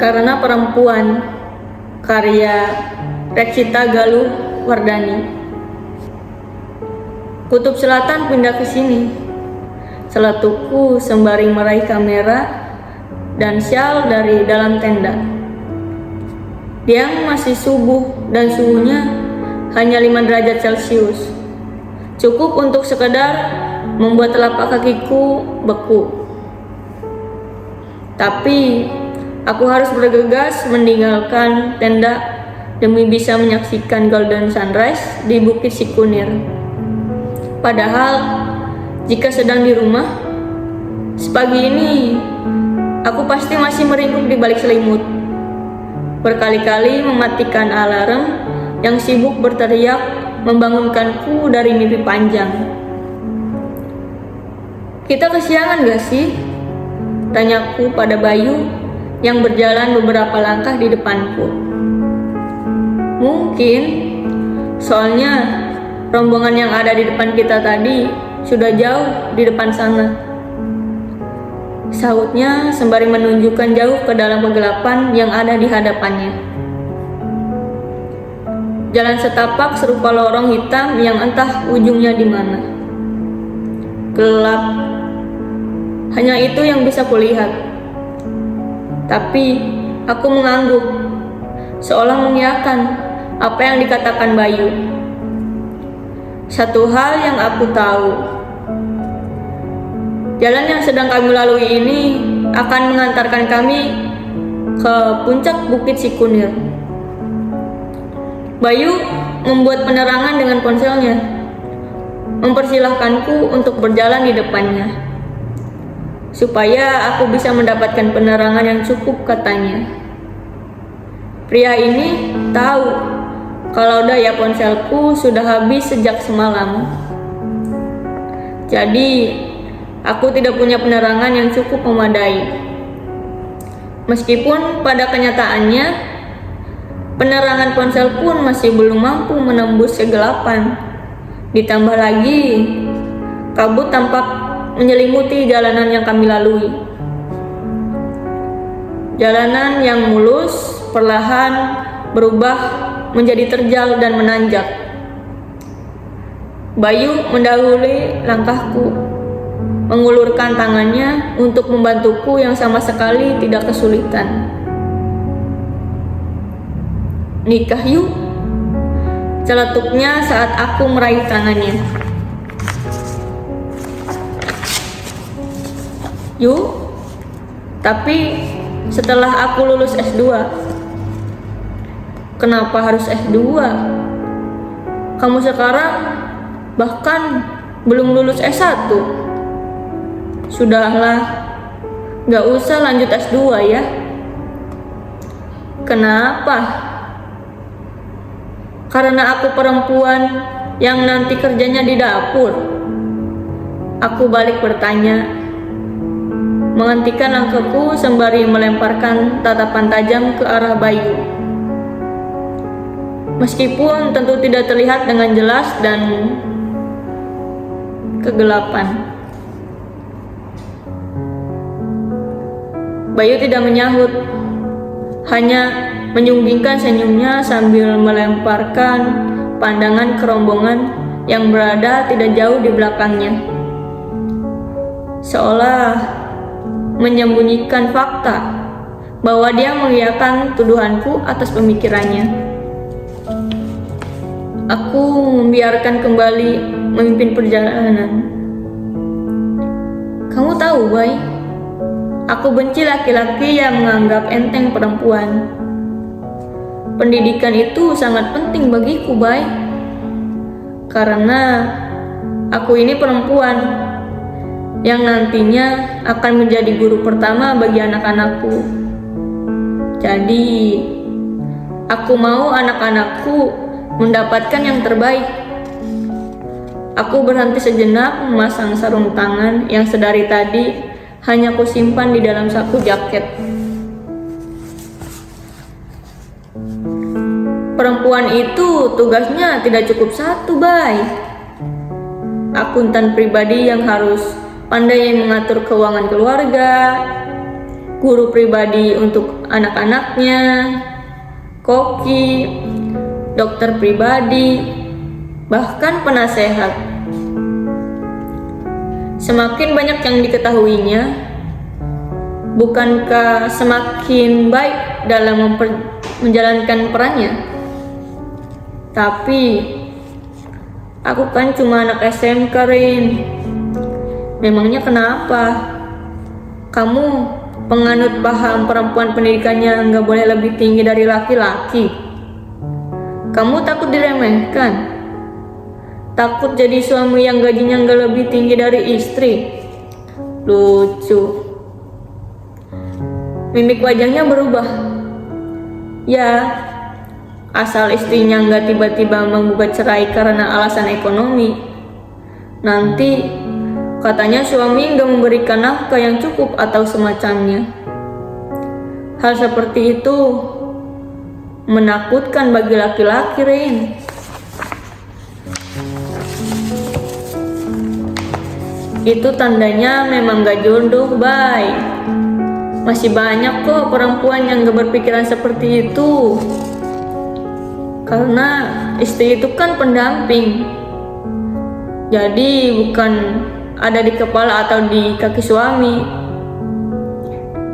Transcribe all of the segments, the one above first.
Karena Perempuan, karya Reksita Galuh Wardani. Kutub Selatan pindah ke sini. Seletukku sembari meraih kamera dan syal dari dalam tenda. Dia masih subuh dan suhunya hanya 5 derajat Celcius. Cukup untuk sekedar membuat telapak kakiku beku. Tapi aku harus bergegas meninggalkan tenda demi bisa menyaksikan golden sunrise di Bukit Sikunir. Padahal jika sedang di rumah, sepagi ini aku pasti masih meringkuk di balik selimut. Berkali-kali mematikan alarm yang sibuk berteriak membangunkanku dari mimpi panjang. Kita kesiangan gak sih? Tanyaku pada Bayu yang berjalan beberapa langkah di depanku. Mungkin, soalnya rombongan yang ada di depan kita tadi sudah jauh di depan sana. Sahutnya sembari menunjukkan jauh ke dalam kegelapan yang ada di hadapannya. Jalan setapak serupa lorong hitam yang entah ujungnya di mana. Gelap. Hanya itu yang bisa kulihat. Tapi aku mengangguk, seolah mengiyakan apa yang dikatakan Bayu. Satu hal yang aku tahu, jalan yang sedang kami lalui ini akan mengantarkan kami ke puncak Bukit Sikunir. Bayu membuat penerangan dengan ponselnya, mempersilahkanku untuk berjalan di depannya, supaya aku bisa mendapatkan penerangan yang cukup, katanya. Pria ini tahu kalau daya ponselku sudah habis sejak semalam. Jadi, aku tidak punya penerangan yang cukup memadai. Meskipun pada kenyataannya, penerangan ponsel pun masih belum mampu menembus kegelapan. Ditambah lagi, kabut tampak menyelimuti jalanan yang kami lalui. Jalanan yang mulus perlahan berubah menjadi terjal dan menanjak. Bayu mendahului langkahku, mengulurkan tangannya untuk membantuku yang sama sekali tidak kesulitan. Nikah yuk, celetuknya saat aku meraih tangannya. Yuk, tapi setelah aku lulus S2. Kenapa harus S2? Kamu sekarang bahkan belum lulus S1. Sudahlah, gak usah lanjut S2 ya. Kenapa? Karena aku perempuan yang nanti kerjanya di dapur. Aku balik bertanya, menghentikan langkahku sembari melemparkan tatapan tajam ke arah Bayu. Meskipun tentu tidak terlihat dengan jelas dan kegelapan. Bayu tidak menyahut, hanya menyunggingkan senyumnya sambil melemparkan pandangan ke rombongan yang berada tidak jauh di belakangnya, seolah menyembunyikan fakta bahwa dia mengiyakan tuduhanku atas pemikirannya. Aku membiarkan kembali memimpin perjalanan. Kamu tahu, Bay, aku benci laki-laki yang menganggap enteng perempuan. Pendidikan itu sangat penting bagiku, Bay. Karena aku ini perempuan yang nantinya akan menjadi guru pertama bagi anak-anakku. Jadi, aku mau anak-anakku mendapatkan yang terbaik. Aku berhenti sejenak memasang sarung tangan yang sedari tadi hanya kusimpan di dalam saku jaket. Perempuan itu tugasnya tidak cukup satu, Bay. Akuntan pribadi yang harus pandai mengatur keuangan keluarga, guru pribadi untuk anak-anaknya, koki, dokter pribadi, bahkan penasehat. Semakin banyak yang diketahuinya, bukankah semakin baik dalam menjalankan perannya? Tapi aku kan cuma anak SMK, Rin. Memangnya kenapa? Kamu penganut paham perempuan pendidikannya nggak boleh lebih tinggi dari laki-laki? Kamu takut diremehkan? Takut jadi suami yang gajinya nggak lebih tinggi dari istri? Lucu. Mimik wajahnya berubah. Ya, asal istrinya nggak tiba-tiba menggugat cerai karena alasan ekonomi. Nanti katanya suami nggak memberikan nafkah yang cukup atau semacamnya. Hal seperti itu menakutkan bagi laki-laki, Rin. Itu tandanya memang gak jodoh, Bay. Masih banyak kok perempuan yang gak berpikiran seperti itu. Karena istri itu kan pendamping. Jadi bukan ada di kepala atau di kaki suami.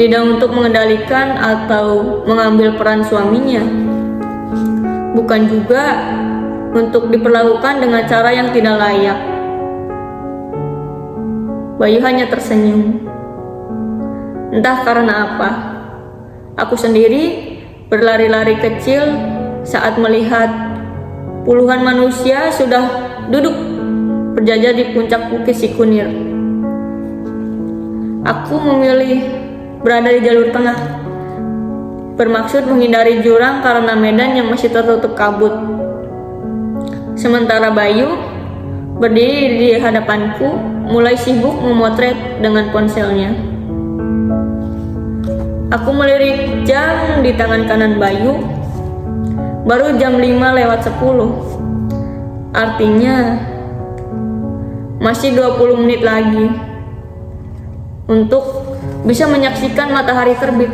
Tidak untuk mengendalikan atau mengambil peran suaminya. Bukan juga untuk diperlakukan dengan cara yang tidak layak. Bayu hanya tersenyum. Entah karena apa, aku sendiri berlari-lari kecil saat melihat puluhan manusia sudah duduk berjajar di puncak Bukit Sikunir. Aku memilih berada di jalur tengah, bermaksud menghindari jurang karena medan yang masih tertutup kabut. Sementara Bayu berdiri di hadapanku, mulai sibuk memotret dengan ponselnya. Aku melirik jam di tangan kanan Bayu. Baru jam 5:10. Artinya masih 20 menit lagi untuk bisa menyaksikan matahari terbit.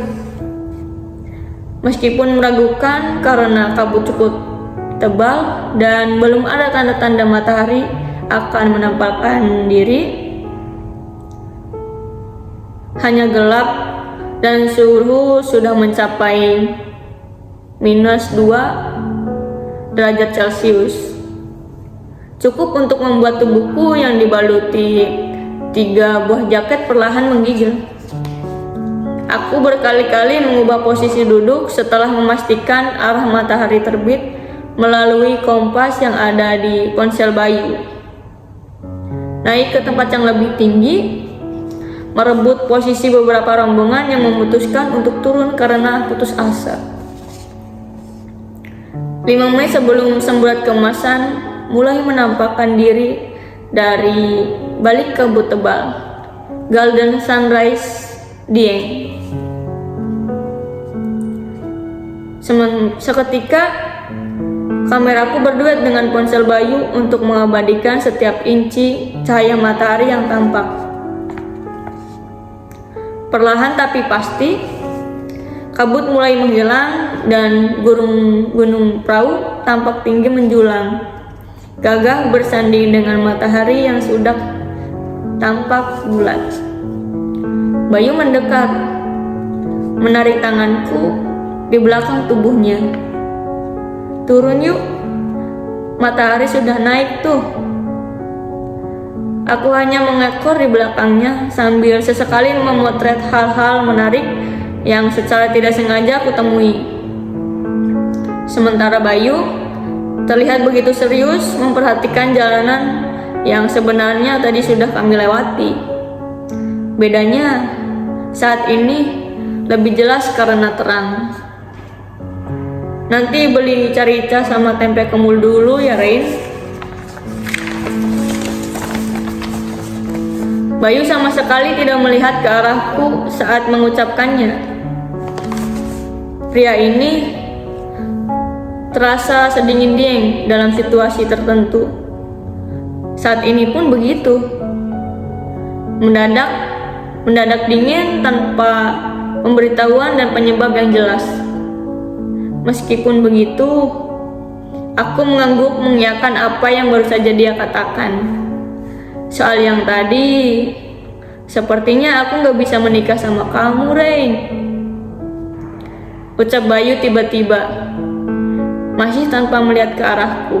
Meskipun meragukan karena kabut cukup tebal dan belum ada tanda-tanda matahari akan menampakkan diri, hanya gelap dan suhu sudah mencapai -2 derajat Celcius. Cukup untuk membuat tubuhku yang dibaluti 3 buah jaket perlahan menggigil. Aku berkali-kali mengubah posisi duduk setelah memastikan arah matahari terbit melalui kompas yang ada di ponsel Bayu. Naik ke tempat yang lebih tinggi, merebut posisi beberapa rombongan yang memutuskan untuk turun karena putus asa. 5 menit sebelum semburat keemasan mulai menampakkan diri dari balik kabut tebal. Golden Sunrise Dieng. Seketika kameraku berduet dengan ponsel Bayu untuk mengabadikan setiap inci cahaya matahari yang tampak. Perlahan tapi pasti, kabut mulai menghilang dan gunung Prau tampak tinggi menjulang, gagah bersanding dengan matahari yang sudah tampak bulat. Bayu mendekat, menarik tanganku di belakang tubuhnya. Turun yuk, matahari sudah naik tuh. Aku hanya mengekor di belakangnya sambil sesekali memotret hal-hal menarik yang secara tidak sengaja aku temui. Sementara Bayu terlihat begitu serius memperhatikan jalanan yang sebenarnya tadi sudah kami lewati. Bedanya saat ini lebih jelas karena terang. Nanti beli carica sama tempe kemul dulu ya, Rain. Bayu sama sekali tidak melihat ke arahku saat mengucapkannya. Pria ini terasa sedingin Dieng dalam situasi tertentu. Saat ini pun begitu. Mendadak dingin tanpa pemberitahuan dan penyebab yang jelas. Meskipun begitu, aku mengangguk mengiyakan apa yang baru saja dia katakan. Soal yang tadi, sepertinya aku gak bisa menikah sama kamu, Rain, ucap Bayu tiba-tiba, masih tanpa melihat ke arahku.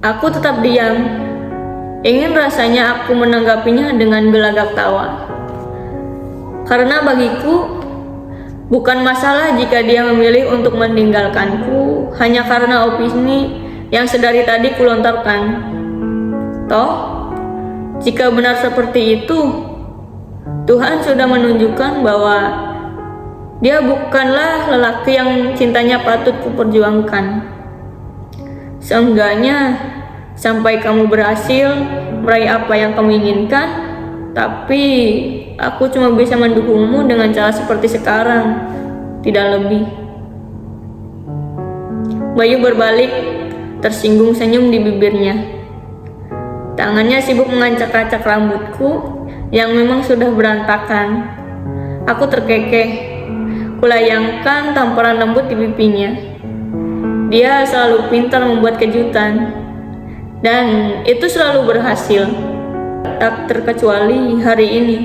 Aku tetap diam, ingin rasanya aku menanggapinya dengan gelagak tawa. Karena bagiku, bukan masalah jika dia memilih untuk meninggalkanku hanya karena opini yang sedari tadi kulontarkan. Toh, jika benar seperti itu, Tuhan sudah menunjukkan bahwa dia bukanlah lelaki yang cintanya patut kuperjuangkan. Seenggaknya, sampai kamu berhasil meraih apa yang kamu inginkan, tapi aku cuma bisa mendukungmu dengan cara seperti sekarang, tidak lebih. Bayu berbalik, tersinggung senyum di bibirnya. Tangannya sibuk mengacak-acak rambutku yang memang sudah berantakan. Aku terkekeh, kulayangkan tamparan lembut di pipinya. Dia selalu pintar membuat kejutan, dan itu selalu berhasil. Tak terkecuali hari ini.